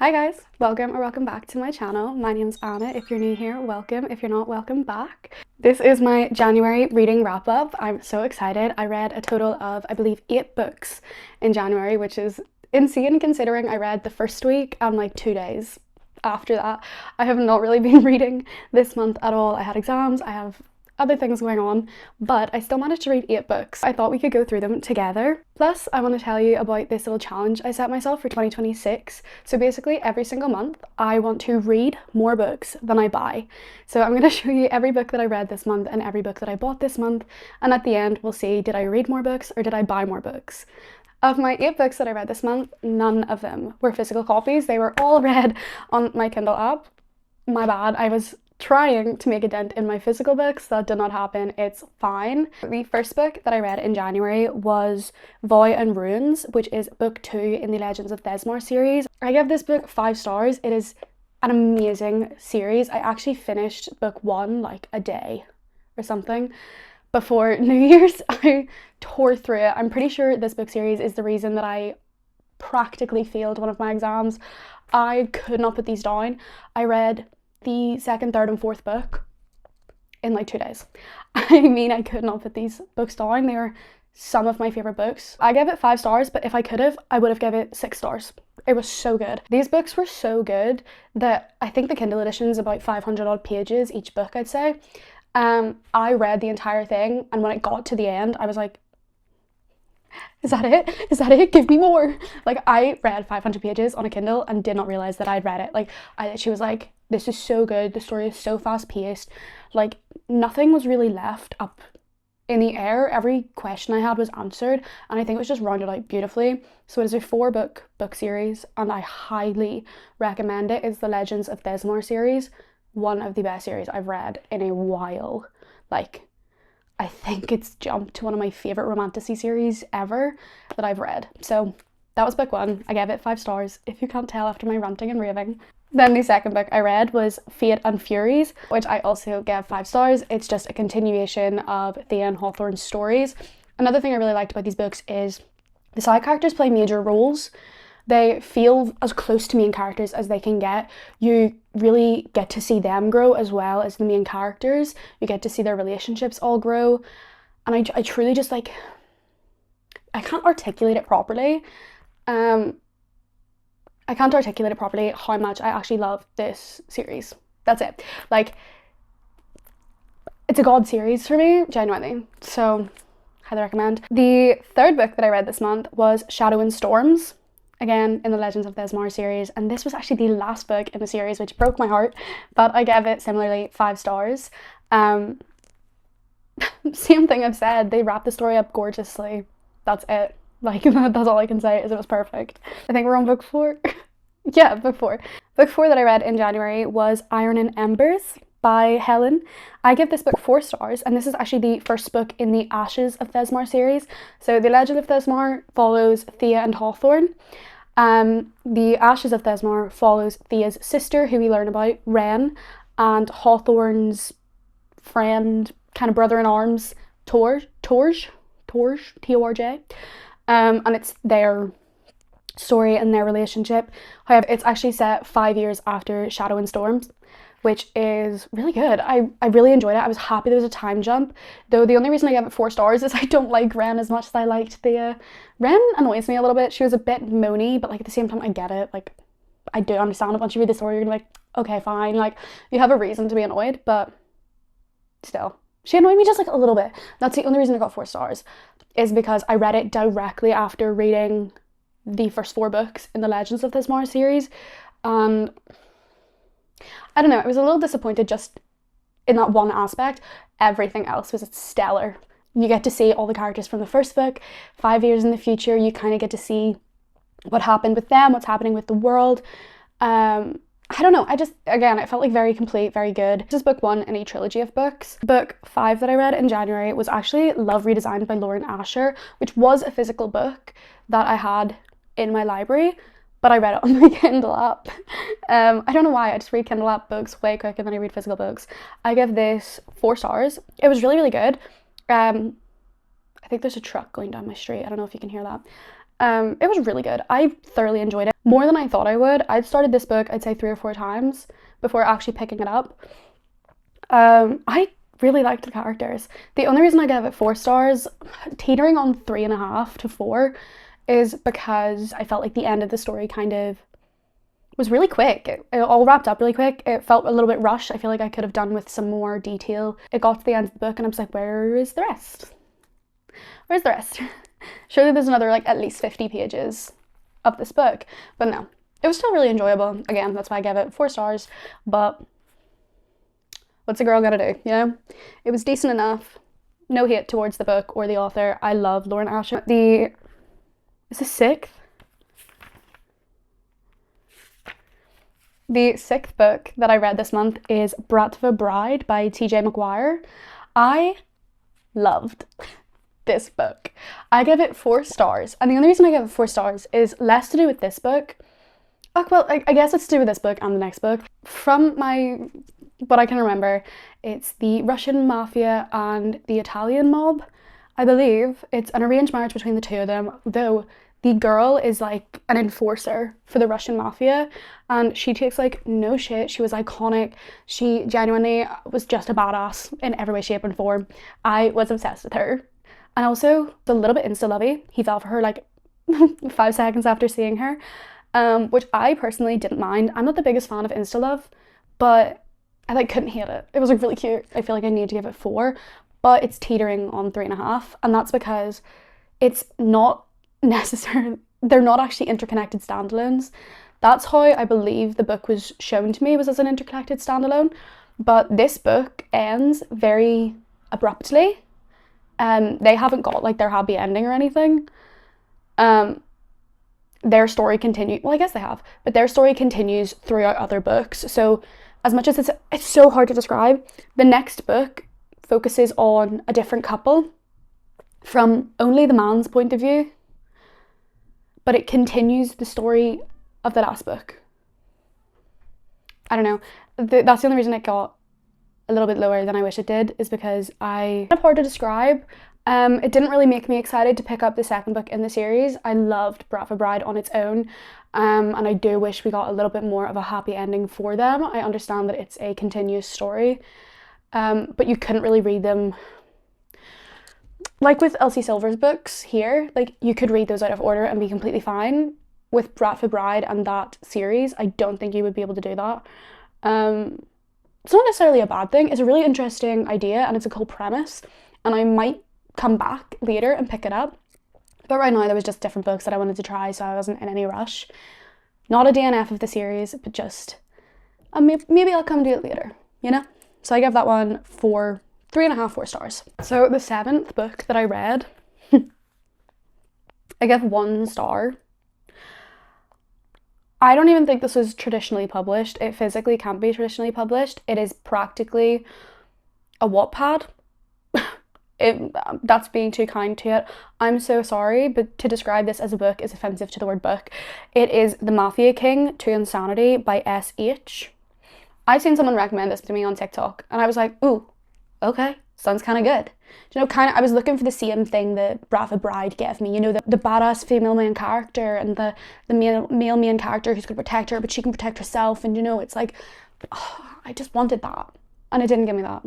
Hi guys, welcome or welcome back to my channel. My name's Anna. If you're new here, welcome. If you're not, welcome back. This is my January reading wrap up. I'm so excited. I read a total of, I believe, 8 books in January, which is insane considering I read the first week and like 2 days after that. I have not really been reading this month at all. I had exams, I have other things going on, but I still managed to read 8 books. I thought we could go through them together. Plus, I want to tell you about this little challenge I set myself for 2026. So basically, every single month, I want to read more books than I buy. So I'm going to show you every book that I read this month and every book that I bought this month. And at the end, we'll see, did I read more books or did I buy more books? Of my 8 books that I read this month, none of them were physical copies. They were all read on my Kindle app. My bad, I was trying to make a dent in my physical books. That did not happen. It's fine. The first book that I read in January was Vow and Runes, which is book 2 in the Legends of Thesmar series. I give this book 5 stars. It is an amazing series. I actually finished book 1 like a day or something before New Year's. I tore through it. I'm pretty sure this book series is the reason that I practically failed one of my exams. I could not put these down. I read the second, third, and fourth book in like 2 days. I mean, I could not put these books down. They are some of my favorite books. I gave it 5 stars, but if I could have, I would have given it 6 stars. It was so good. These books were so good that I think the Kindle edition is about 500 odd pages each book, I'd say. I read the entire thing, and when it got to the end, I was like, is that it? Is that it? Give me more. Like, I read 500 pages on a Kindle and did not realize that I'd read it. Like, she was like, this is so good. The story is so fast paced. Like, nothing was really left up in the air. Every question I had was answered, and I think it was just rounded out beautifully. So it is a 4 book series, and I highly recommend it. It's the Legends of Thesmar series. One of the best series I've read in a while. Like, I think it's jumped to one of my favourite romantasy series ever that I've read. So that was book 1. I gave it 5 stars, if you can't tell after my ranting and raving. Then the second book I read was Fate and Furies, which I also gave 5 stars. It's just a continuation of Thea and Hawthorne's stories. Another thing I really liked about these books is the side characters play major roles. They feel as close to main characters as they can get. You really get to see them grow as well as the main characters. You get to see their relationships all grow. And I truly just like, I can't articulate it properly. I can't articulate it properly how much I actually love this series. That's it. Like, it's a god series for me, genuinely. So, highly recommend. The third book that I read this month was Shadow and Storms, again in the Legends of Thesmar series, and this was actually the last book in the series, which broke my heart, but I gave it similarly 5 stars. Same thing I've said, they wrapped the story up gorgeously. That's it. Like, that's all I can say, is it was perfect. I think we're on book 4. Yeah, book 4. Book 4 that I read in January was Iron and Embers by Helen. I give this book 4 stars, and this is actually the first book in the Ashes of Thesmar series. So the Legend of Thesmar follows Thea and Hawthorne. The Ashes of Thesmar follows Thea's sister, who we learn about, Wren, and Hawthorne's friend, kind of brother-in-arms, Torj, T-O-R-J. And it's their story and their relationship. However, it's actually set 5 years after Shadow and Storms, which is really good. I really enjoyed it. I was happy there was a time jump, though the only reason I gave it 4 stars is I don't like Wren as much as I liked Thea. Wren annoys me a little bit. She was a bit moany, but like at the same time I get it. Like, I do understand it. Once you read the story, you're like, okay, fine. Like, you have a reason to be annoyed, but still. She annoyed me just like a little bit. That's the only reason I got 4 stars, is because I read it directly after reading the first 4 books in the Legends of Thesmar series, and I don't know, I was a little disappointed just in that one aspect. Everything else was stellar. You get to see all the characters from the first book. 5 years in the future, you kind of get to see what happened with them, what's happening with the world. I don't know, again, it felt like very complete, very good. This is book 1 in a trilogy of books. Book 5 that I read in January was actually Love Redesigned by Lauren Asher, which was a physical book that I had in my library, but I read it on my Kindle app. I don't know why, I just read Kindle app books way quicker than I read physical books. I give this 4 stars. It was really, really good. I think there's a truck going down my street. I don't know if you can hear that. It was really good. I thoroughly enjoyed it. More than I thought I would. I'd started this book, I'd say 3 or 4 times before actually picking it up. I really liked the characters. The only reason I gave it 4 stars, teetering on 3.5 to 4, is because I felt like the end of the story kind of was really quick. It all wrapped up really quick. It felt a little bit rushed. I feel like I could have done with some more detail. It got to the end of the book and I was like, where is the rest? Where's the rest? Surely there's another like at least 50 pages of this book. But no, it was still really enjoyable. Again, that's why I gave it 4 stars. But what's a girl gotta do, you know? It was decent enough. No hate towards the book or the author. I love Lauren Asher. Is this 6th? The 6th book that I read this month is Brat of a Bride by T.J. Maguire. I loved this book. I gave it 4 stars, and the only reason I gave it 4 stars is less to do with this book. Oh, well, I guess it's to do with this book and the next book. From what I can remember, it's the Russian mafia and the Italian mob. I believe it's an arranged marriage between the two of them, though the girl is like an enforcer for the Russian mafia, and she takes like no shit. She was iconic. She genuinely was just a badass in every way, shape and form. I was obsessed with her. And also a little bit insta-lovey. He fell for her like 5 seconds after seeing her, which I personally didn't mind. I'm not the biggest fan of insta-love, but I like couldn't hate it. It was like really cute. I feel like I need to give it 4, but it's teetering on 3.5, and that's because it's not necessarily, they're not actually interconnected standalones. That's how I believe the book was shown to me, was as an interconnected standalone, but this book ends very abruptly. They haven't got like their happy ending or anything. Their story continues, well I guess they have, but their story continues throughout other books. So as much as it's so hard to describe, the next book focuses on a different couple from only the man's point of view, but it continues the story of the last book. I don't know, that's the only reason it got a little bit lower than I wish it did, is because it's hard to describe. It didn't really make me excited to pick up the 2nd book in the series. I loved Brat of a Bride on its own, and I do wish we got a little bit more of a happy ending for them. I understand that it's a continuous story, but you couldn't really read them like with Elsie Silver's books here. Like you could read those out of order and be completely fine. With Brat of a Bride and that series, I don't think you would be able to do that. It's not necessarily a bad thing. It's a really interesting idea and it's a cool premise, and I might come back later and pick it up. But right now there was just different books that I wanted to try, so I wasn't in any rush. Not a DNF of the series, but just maybe I'll come do it later, you know? So I give that one 3.5, 4 stars. So the 7th book that I read, I give 1 star. I don't even think this was traditionally published. It physically can't be traditionally published. It is practically a Wattpad. That's being too kind to it. I'm so sorry, but to describe this as a book is offensive to the word book. It is The Mafia King to Insanity by S.H. I've seen someone recommend this to me on TikTok, and I was like, ooh, okay, sounds kind of good. You know, I was looking for the same thing that Brat of a Bride gave me, you know, the badass female main character and the male main character who's going to protect her, but she can protect herself, and you know, it's like, oh, I just wanted that, and it didn't give me that.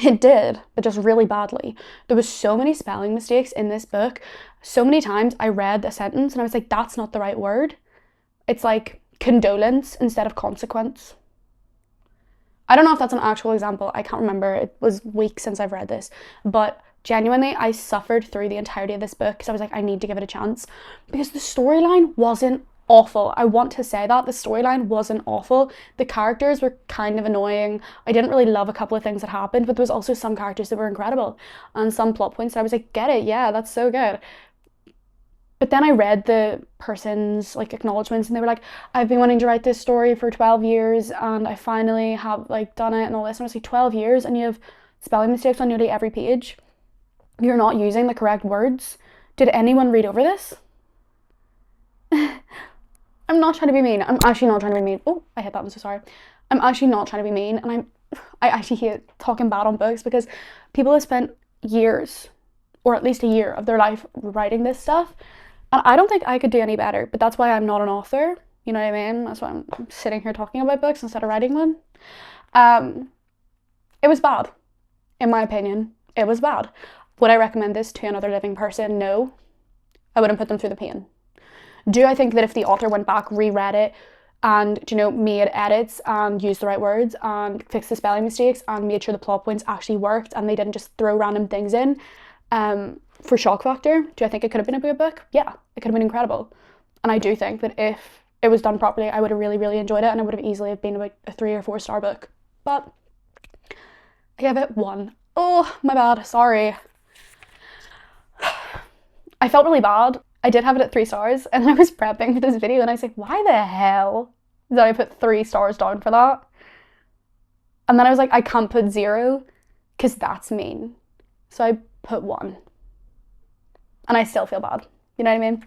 It did, but just really badly. There was so many spelling mistakes in this book. So many times I read a sentence and I was like, that's not the right word. It's like condolence instead of consequence. I don't know if that's an actual example. I can't remember. It was weeks since I've read this. But genuinely, I suffered through the entirety of this book because I was like, I need to give it a chance. Because the storyline wasn't awful. I want to say that. The storyline wasn't awful. The characters were kind of annoying. I didn't really love a couple of things that happened, but there was also some characters that were incredible. And some plot points that I was like, get it, yeah, that's so good. But then I read the person's like acknowledgements and they were like, I've been wanting to write this story for 12 years and I finally have like done it and all this. And I was like, 12 years and you have spelling mistakes on nearly every page. You're not using the correct words. Did anyone read over this? I'm not trying to be mean. I'm actually not trying to be mean. Oh, I hit that. I'm so sorry. I'm actually not trying to be mean. And I actually hate talking bad on books because people have spent years, or at least a year of their life writing this stuff. And I don't think I could do any better, but that's why I'm not an author. You know what I mean? That's why I'm sitting here talking about books instead of writing one. It was bad, in my opinion. It was bad. Would I recommend this to another living person? No. I wouldn't put them through the pain. Do I think that if the author went back, reread it, and, you know, made edits and used the right words and fixed the spelling mistakes and made sure the plot points actually worked and they didn't just throw random things in for shock factor, do I think it could have been a good book? Yeah, it could have been incredible. And I do think that if it was done properly, I would have really, really enjoyed it, and it would have easily been about a 3 or 4 star book. But I gave it 1. Oh, my bad, sorry. I felt really bad. I did have it at 3 stars, and I was prepping for this video and I was like, why the hell did I put 3 stars down for that? And then I was like, I can't put 0 because that's mean. So I put 1. And I still feel bad. You know what I mean?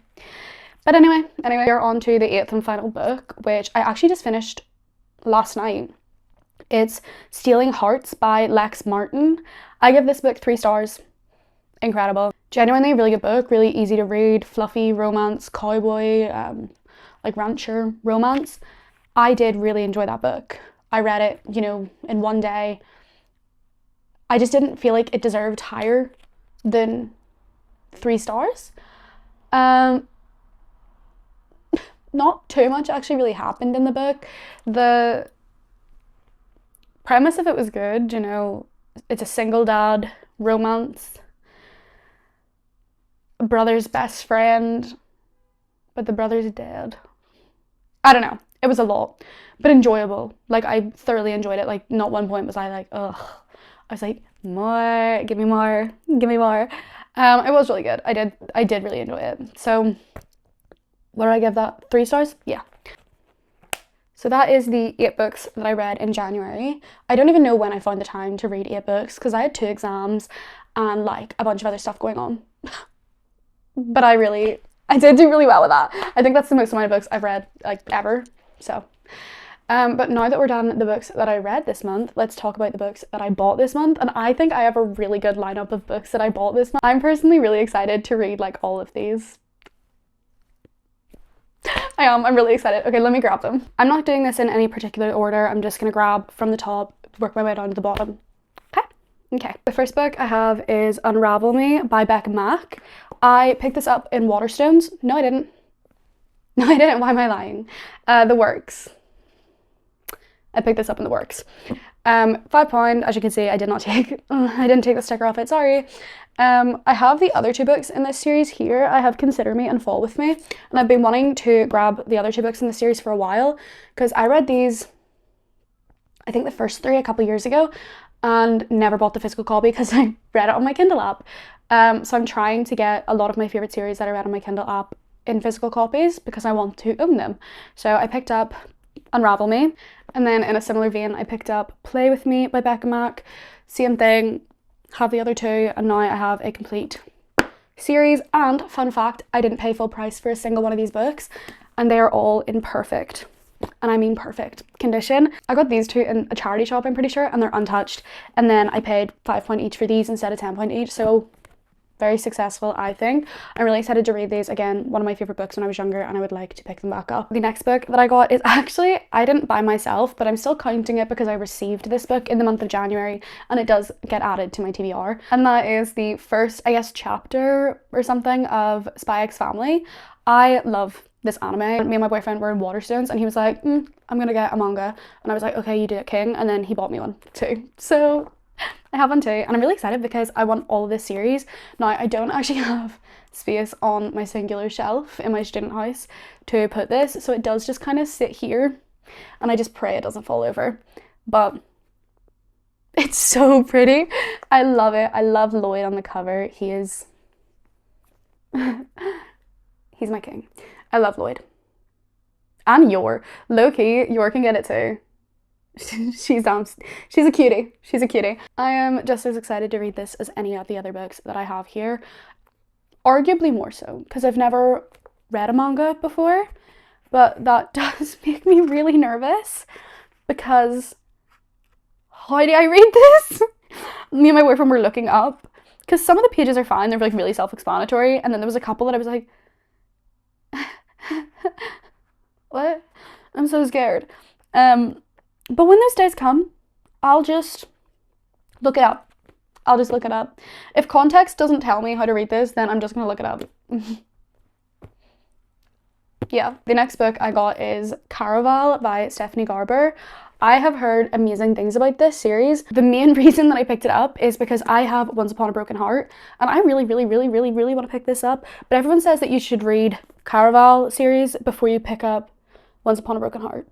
But anyway, we're on to the 8th and final book, which I actually just finished last night. It's Stealing Hearts by Lex Martin. I give this book 3 stars. Incredible. Genuinely a really good book, really easy to read, fluffy romance, cowboy, like rancher romance. I did really enjoy that book. I read it, you know, in one day. I just didn't feel like it deserved higher than 3 stars. Not too much actually really happened in the book. The premise of it was good, you know, it's a single dad romance. Brother's best friend, but the brother's dead. I don't know. It was a lot, but enjoyable. Like, I thoroughly enjoyed it. Like, not one point was I like, ugh. I was like, more, give me more, give me more. It was really good. I did really enjoy it. So, what did I give that? 3 stars? Yeah. So that is the 8 books that I read in January. I don't even know when I found the time to read 8 books because I had 2 exams and like a bunch of other stuff going on. But I did do really well with that. I think that's the most amount of books I've read like ever. So, but now that we're done the books that I read this month, let's talk about the books that I bought this month. And I think I have a really good lineup of books that I bought this month. I'm personally really excited to read like all of these. I'm really excited. Okay, let me grab them. I'm not doing this in any particular order. I'm just gonna grab from the top, work my way down to the bottom. Okay. The first book I have is Unravel Me by Becca Mack. I picked this up in Waterstones. No, I didn't. Why am I lying? The Works. I picked this up in the Works. £5. As you can see, I didn't take the sticker off it. Sorry. I have the other 2 books in this series here. I have Consider Me and Fall With Me, and I've been wanting to grab the other 2 books in the series for a while because I read these, I think the first 3 a couple years ago, and never bought the physical copy because I read it on my Kindle app. So I'm trying to get a lot of my favorite series that I read on my Kindle app in physical copies because I want to own them. So I picked up Unravel Me, and then in a similar vein I picked up Play With Me by Becca Mack. Same thing, have the other 2, and now I have a complete series. And fun fact, I didn't pay full price for a single one of these books, and they are all in perfect, and I mean perfect, condition. I got these 2 in a charity shop, I'm pretty sure, and they're untouched. And then I paid £5 each for these instead of £10 each, so very successful, I think. I'm really excited to read these again. One of my favorite books when I was younger, and I would like to pick them back up. The next book that I got is actually, I didn't buy myself, but I'm still counting it because I received this book in the month of January, and it does get added to my TBR. And that is the first, I guess, chapter or something of Spy X Family. I love this anime. Me and my boyfriend were in Waterstones, and he was like, I'm gonna get a manga. And I was like, okay, you do it, king. And then he bought me one too. So I have one too, and I'm really excited because I want all of this series. Now, I don't actually have space on my singular shelf in my student house to put this, so it does just kind of sit here, and I just pray it doesn't fall over. But it's so pretty. I love it. I love Lloyd on the cover. He is he's my king. I love Lloyd. And Yor. Low-key, Yor can get it too. She's down. She's a cutie. She's a cutie. I am just as excited to read this as any of the other books that I have here. Arguably more so, because I've never read a manga before, but that does make me really nervous because how do I read this? Me and my boyfriend were looking up because some of the pages are fine. They're like really self-explanatory, and then there was a couple that I was like, What? I'm so scared. But when those days come, I'll just look it up. I'll just look it up. If context doesn't tell me how to read this, then I'm just gonna look it up. Yeah, the next book I got is Caraval by Stephanie Garber. I have heard amazing things about this series. The main reason that I picked it up is because I have Once Upon a Broken Heart, and I really want to pick this up, but everyone says that you should read Caraval series before you pick up Once Upon a Broken Heart.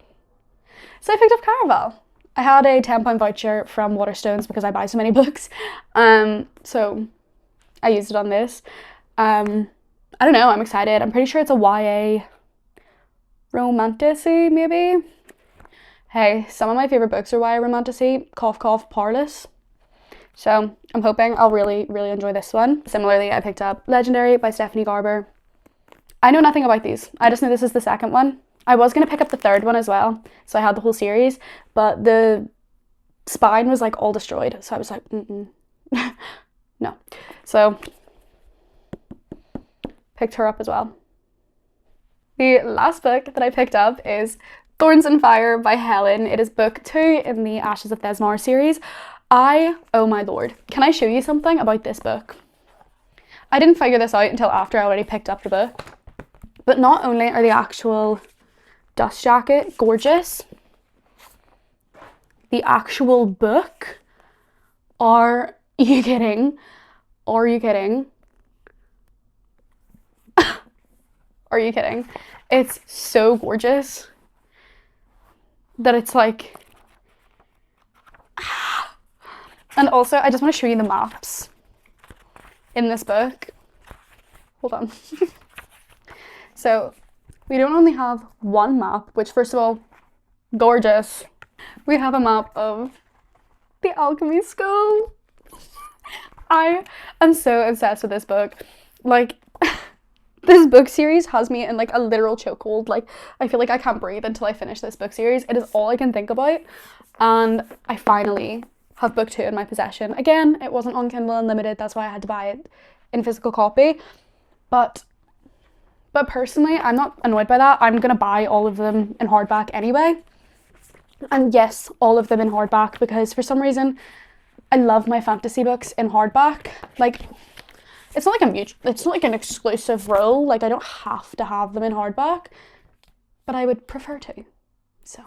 So I picked up Caraval. I had a £10 voucher from Waterstones because I buy so many books, so I used it on this. I don't know, I'm excited. I'm pretty sure it's a YA romantasy, maybe? Hey, some of my favourite books are YA romantasy, cough cough, Parlous. So I'm hoping I'll really enjoy this one. Similarly, I picked up Legendary by Stephanie Garber. I know nothing about these. I just know this is the second one. I was going to pick up the third one as well, so I had the whole series, but the spine was like all destroyed, so I was like, no. So picked her up as well. The last book that I picked up is Thorns and Fire by Helen. It is book 2 in the Ashes of Thesmar series. Oh my lord, can I show you something about this book? I didn't figure this out until after I already picked up the book, but not only are the actual dust jacket gorgeous, the actual book, are you kidding? Are you kidding? Are you kidding? It's so gorgeous that it's like, and also I just want to show you the maps in this book. Hold on. So we don't only have one map, which first of all, gorgeous. We have a map of the alchemy school. I am so obsessed with this book. Like, this book series has me in like a literal chokehold. Like, I feel like I can't breathe until I finish this book series. It is all I can think about. And I finally have book 2 in my possession. Again, it wasn't on Kindle Unlimited. That's why I had to buy it in physical copy. But personally, I'm not annoyed by that. I'm going to buy all of them in hardback anyway. And yes, all of them in hardback, because for some reason, I love my fantasy books in hardback. Like, it's not like an exclusive rule. Like, I don't have to have them in hardback, but I would prefer to. So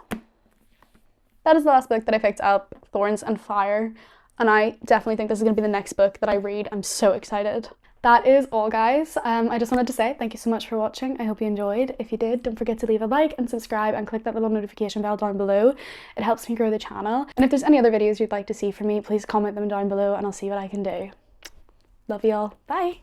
that is the last book that I picked up, Thorns and Fire, and I definitely think this is going to be the next book that I read. I'm so excited. That is all, guys. I just wanted to say thank you so much for watching. I hope you enjoyed. If you did, don't forget to leave a like and subscribe and click that little notification bell down below. It helps me grow the channel. And if there's any other videos you'd like to see from me, please comment them down below and I'll see what I can do. Love you all. Bye.